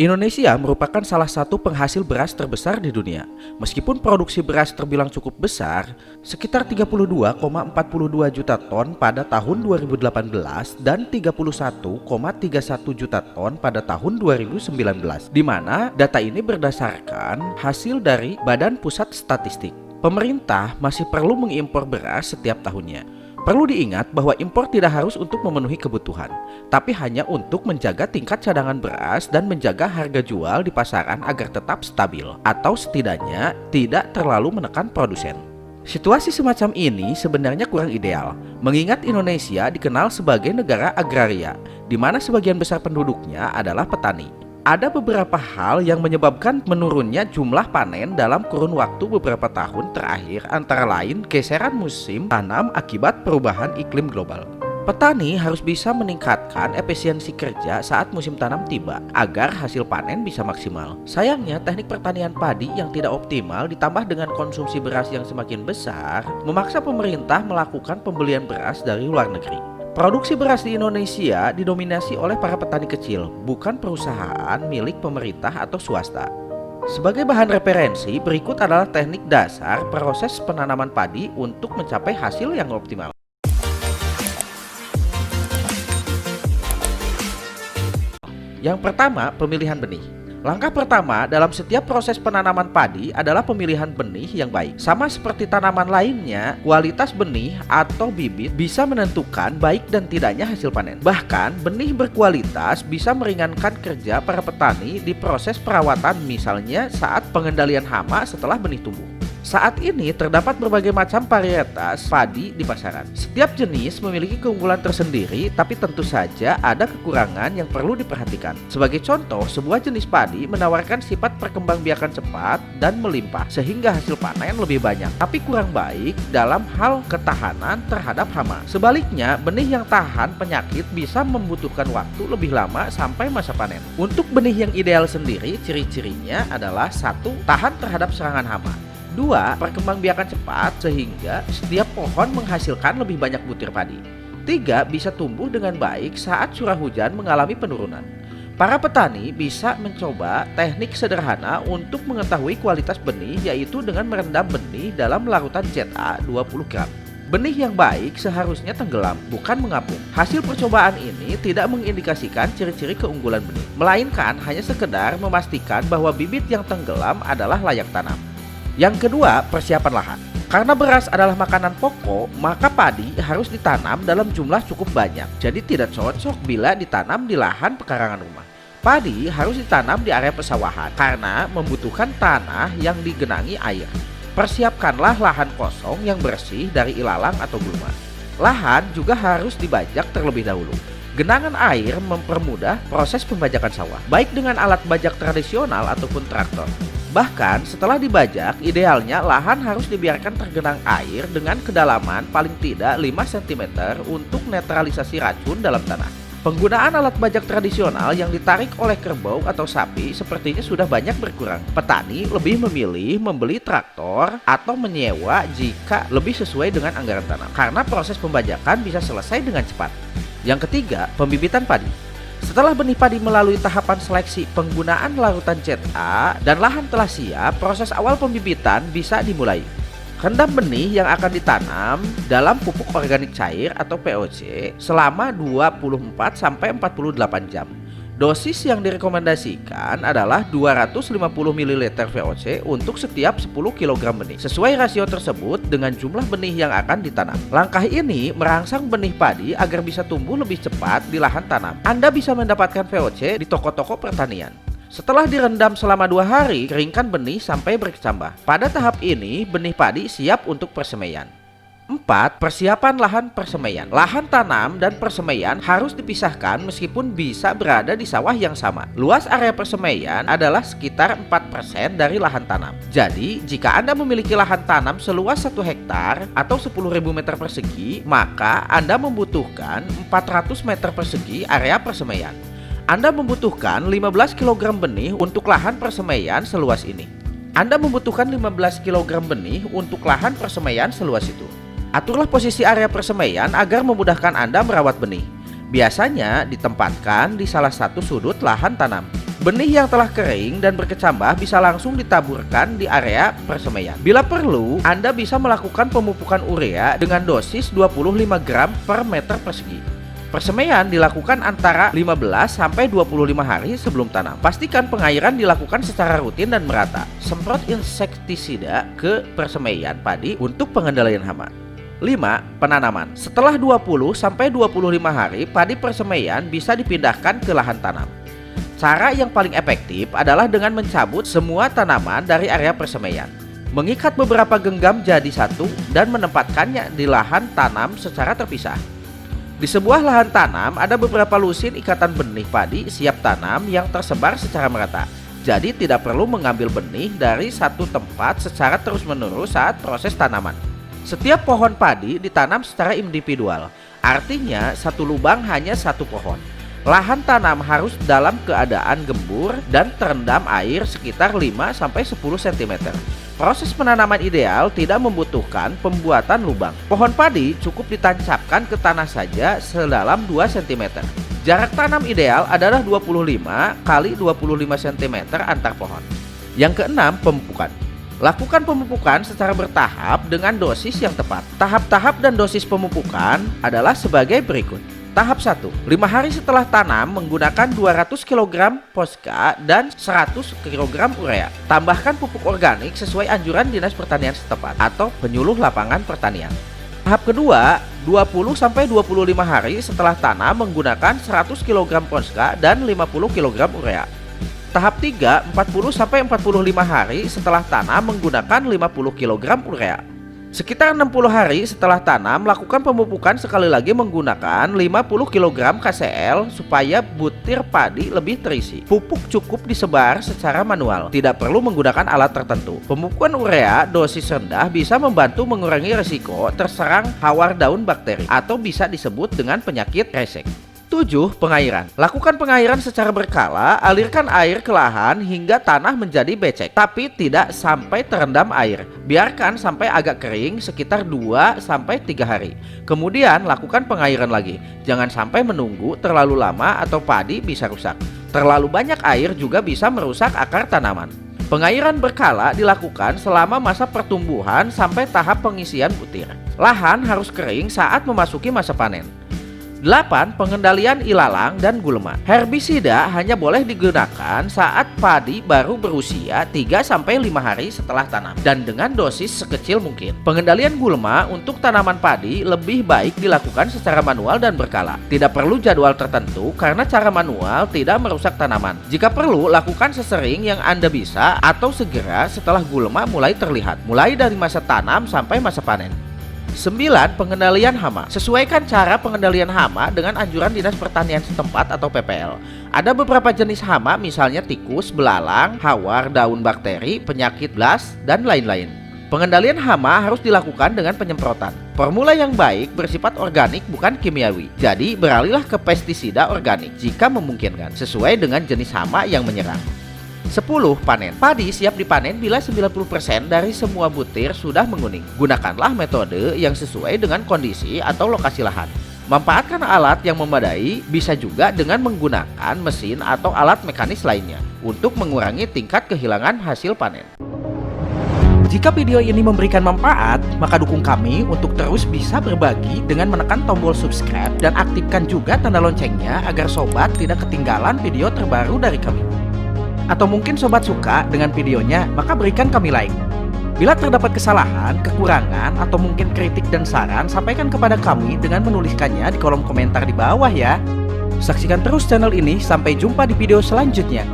Indonesia merupakan salah satu penghasil beras terbesar di dunia. Meskipun produksi beras terbilang cukup besar, sekitar 32,42 juta ton pada tahun 2018 dan 31,31 juta ton pada tahun 2019, di mana data ini berdasarkan hasil dari Badan Pusat Statistik. Pemerintah masih perlu mengimpor beras setiap tahunnya. Perlu diingat bahwa impor tidak harus untuk memenuhi kebutuhan, tapi hanya untuk menjaga tingkat cadangan beras dan menjaga harga jual di pasaran agar tetap stabil, atau setidaknya tidak terlalu menekan produsen. Situasi semacam ini sebenarnya kurang ideal, mengingat Indonesia dikenal sebagai negara agraria, di mana sebagian besar penduduknya adalah petani. Ada beberapa hal yang menyebabkan menurunnya jumlah panen dalam kurun waktu beberapa tahun terakhir, antara lain geseran musim tanam akibat perubahan iklim global. Petani harus bisa meningkatkan efisiensi kerja saat musim tanam tiba agar hasil panen bisa maksimal. Sayangnya, teknik pertanian padi yang tidak optimal ditambah dengan konsumsi beras yang semakin besar memaksa pemerintah melakukan pembelian beras dari luar negeri. Produksi beras di Indonesia didominasi oleh para petani kecil, bukan perusahaan milik pemerintah atau swasta. Sebagai bahan referensi, berikut adalah teknik dasar proses penanaman padi untuk mencapai hasil yang optimal. Yang pertama, pemilihan benih. Langkah pertama dalam setiap proses penanaman padi adalah pemilihan benih yang baik. Sama seperti tanaman lainnya, kualitas benih atau bibit bisa menentukan baik dan tidaknya hasil panen. Bahkan, benih berkualitas bisa meringankan kerja para petani di proses perawatan, misalnya saat pengendalian hama setelah benih tumbuh. Saat ini terdapat berbagai macam varietas padi di pasaran. Setiap jenis memiliki keunggulan tersendiri, tapi tentu saja ada kekurangan yang perlu diperhatikan. Sebagai contoh, sebuah jenis padi menawarkan sifat perkembangbiakan cepat dan melimpah, sehingga hasil panen lebih banyak, tapi kurang baik dalam hal ketahanan terhadap hama. Sebaliknya, benih yang tahan penyakit bisa membutuhkan waktu lebih lama sampai masa panen. Untuk benih yang ideal sendiri, ciri-cirinya adalah 1. Tahan terhadap serangan hama. 2. Perkembangbiakan cepat sehingga setiap pohon menghasilkan lebih banyak butir padi. 3. Bisa tumbuh dengan baik saat curah hujan mengalami penurunan. Para petani bisa mencoba teknik sederhana untuk mengetahui kualitas benih, yaitu dengan merendam benih dalam larutan ZA 20 gram. Benih yang baik seharusnya tenggelam, bukan mengapung. Hasil percobaan ini tidak mengindikasikan ciri-ciri keunggulan benih, melainkan hanya sekedar memastikan bahwa bibit yang tenggelam adalah layak tanam. Yang kedua, persiapan lahan. Karena beras adalah makanan pokok, maka padi harus ditanam dalam jumlah cukup banyak. Jadi tidak cocok bila ditanam di lahan pekarangan rumah. Padi harus ditanam di area pesawahan karena membutuhkan tanah yang digenangi air. Persiapkanlah lahan kosong yang bersih dari ilalang atau gulma. Lahan juga harus dibajak terlebih dahulu. Genangan air mempermudah proses pembajakan sawah, baik dengan alat bajak tradisional ataupun traktor. Bahkan setelah dibajak, idealnya lahan harus dibiarkan tergenang air dengan kedalaman paling tidak 5 cm untuk netralisasi racun dalam tanah. Penggunaan alat bajak tradisional yang ditarik oleh kerbau atau sapi sepertinya sudah banyak berkurang. Petani lebih memilih membeli traktor atau menyewa jika lebih sesuai dengan anggaran tanam, karena proses pembajakan bisa selesai dengan cepat. Yang ketiga, pembibitan padi. Setelah benih padi melalui tahapan seleksi, penggunaan larutan ZA, dan lahan telah siap, proses awal pembibitan bisa dimulai. Rendam benih yang akan ditanam dalam pupuk organik cair atau POC selama 24-48 jam. Dosis yang direkomendasikan adalah 250 ml VOC untuk setiap 10 kg benih. Sesuai rasio tersebut dengan jumlah benih yang akan ditanam. Langkah ini merangsang benih padi agar bisa tumbuh lebih cepat di lahan tanam. Anda bisa mendapatkan VOC di toko-toko pertanian. Setelah direndam selama 2 hari, keringkan benih sampai berkecambah. Pada tahap ini, benih padi siap untuk persemaian. 4. Persiapan lahan persemaian. Lahan tanam dan persemaian harus dipisahkan meskipun bisa berada di sawah yang sama. Luas area persemaian adalah sekitar 4% dari lahan tanam. Jadi, jika Anda memiliki lahan tanam seluas 1 hektar atau 10.000 meter persegi, maka Anda membutuhkan 400 meter persegi area persemaian. Anda membutuhkan 15 kg benih untuk lahan persemaian seluas ini. Anda membutuhkan 15 kg benih untuk lahan persemaian seluas itu. Aturlah posisi area persemaian agar memudahkan Anda merawat benih. Biasanya ditempatkan di salah satu sudut lahan tanam. Benih yang telah kering dan berkecambah bisa langsung ditaburkan di area persemaian. Bila perlu, Anda bisa melakukan pemupukan urea dengan dosis 25 gram per meter persegi. Persemaian dilakukan antara 15 sampai 25 hari sebelum tanam. Pastikan pengairan dilakukan secara rutin dan merata. Semprot insektisida ke persemaian padi untuk pengendalian hama. 5. Penanaman. Setelah 20 sampai 25 hari, padi persemaian bisa dipindahkan ke lahan tanam. Cara yang paling efektif adalah dengan mencabut semua tanaman dari area persemaian, mengikat beberapa genggam jadi satu, dan menempatkannya di lahan tanam secara terpisah. Di sebuah lahan tanam ada beberapa lusin ikatan benih padi siap tanam yang tersebar secara merata. Jadi tidak perlu mengambil benih dari satu tempat secara terus-menerus saat proses tanaman. Setiap pohon padi ditanam secara individual, artinya satu lubang hanya satu pohon. Lahan tanam harus dalam keadaan gembur dan terendam air sekitar 5-10 cm. Proses penanaman ideal tidak membutuhkan pembuatan lubang. Pohon padi cukup ditancapkan ke tanah saja sedalam 2 cm. Jarak tanam ideal adalah 25 x 25 cm antar pohon. Yang keenam, pemupukan. Lakukan pemupukan secara bertahap dengan dosis yang tepat. Tahap-tahap dan dosis pemupukan adalah sebagai berikut. Tahap 1. 5 hari setelah tanam menggunakan 200 kg Posca dan 100 kg urea. Tambahkan pupuk organik sesuai anjuran Dinas Pertanian setempat atau penyuluh lapangan pertanian. Tahap kedua, 20-25 hari setelah tanam menggunakan 100 kg Posca dan 50 kg urea. Tahap 3, 40-45 hari setelah tanam menggunakan 50 kg urea. Sekitar 60 hari setelah tanam, lakukan pemupukan sekali lagi menggunakan 50 kg KCl supaya butir padi lebih terisi. Pupuk cukup disebar secara manual, tidak perlu menggunakan alat tertentu. Pemupukan urea dosis rendah bisa membantu mengurangi risiko terserang hawar daun bakteri atau bisa disebut dengan penyakit resek. 7. Pengairan. Lakukan pengairan secara berkala, alirkan air ke lahan hingga tanah menjadi becek, tapi tidak sampai terendam air. Biarkan sampai agak kering sekitar 2-3 hari. Kemudian lakukan pengairan lagi. Jangan sampai menunggu terlalu lama atau padi bisa rusak. Terlalu banyak air juga bisa merusak akar tanaman. Pengairan berkala dilakukan selama masa pertumbuhan sampai tahap pengisian butir. Lahan harus kering saat memasuki masa panen. 8. Pengendalian ilalang dan gulma. Herbisida hanya boleh digunakan saat padi baru berusia 3-5 hari setelah tanam dan dengan dosis sekecil mungkin. Pengendalian gulma untuk tanaman padi lebih baik dilakukan secara manual dan berkala. Tidak perlu jadwal tertentu karena cara manual tidak merusak tanaman. Jika perlu, lakukan sesering yang Anda bisa atau segera setelah gulma mulai terlihat, mulai dari masa tanam sampai masa panen. 9. Pengendalian hama. Sesuaikan cara pengendalian hama dengan anjuran Dinas Pertanian setempat atau PPL. Ada beberapa jenis hama, misalnya tikus, belalang, hawar daun bakteri, penyakit blas, dan lain-lain. Pengendalian hama harus dilakukan dengan penyemprotan. Formula yang baik bersifat organik bukan kimiawi. Jadi beralihlah ke pestisida organik jika memungkinkan, sesuai dengan jenis hama yang menyerang. 10. Panen. Padi siap dipanen bila 90% dari semua butir sudah menguning. Gunakanlah metode yang sesuai dengan kondisi atau lokasi lahan. Manfaatkan alat yang memadai, bisa juga dengan menggunakan mesin atau alat mekanis lainnya untuk mengurangi tingkat kehilangan hasil panen. Jika video ini memberikan manfaat, maka dukung kami untuk terus bisa berbagi dengan menekan tombol subscribe dan aktifkan juga tanda loncengnya agar sobat tidak ketinggalan video terbaru dari kami. Atau mungkin sobat suka dengan videonya, maka berikan kami like. Bila terdapat kesalahan, kekurangan, atau mungkin kritik dan saran, sampaikan kepada kami dengan menuliskannya di kolom komentar di bawah ya. Saksikan terus channel ini, sampai jumpa di video selanjutnya.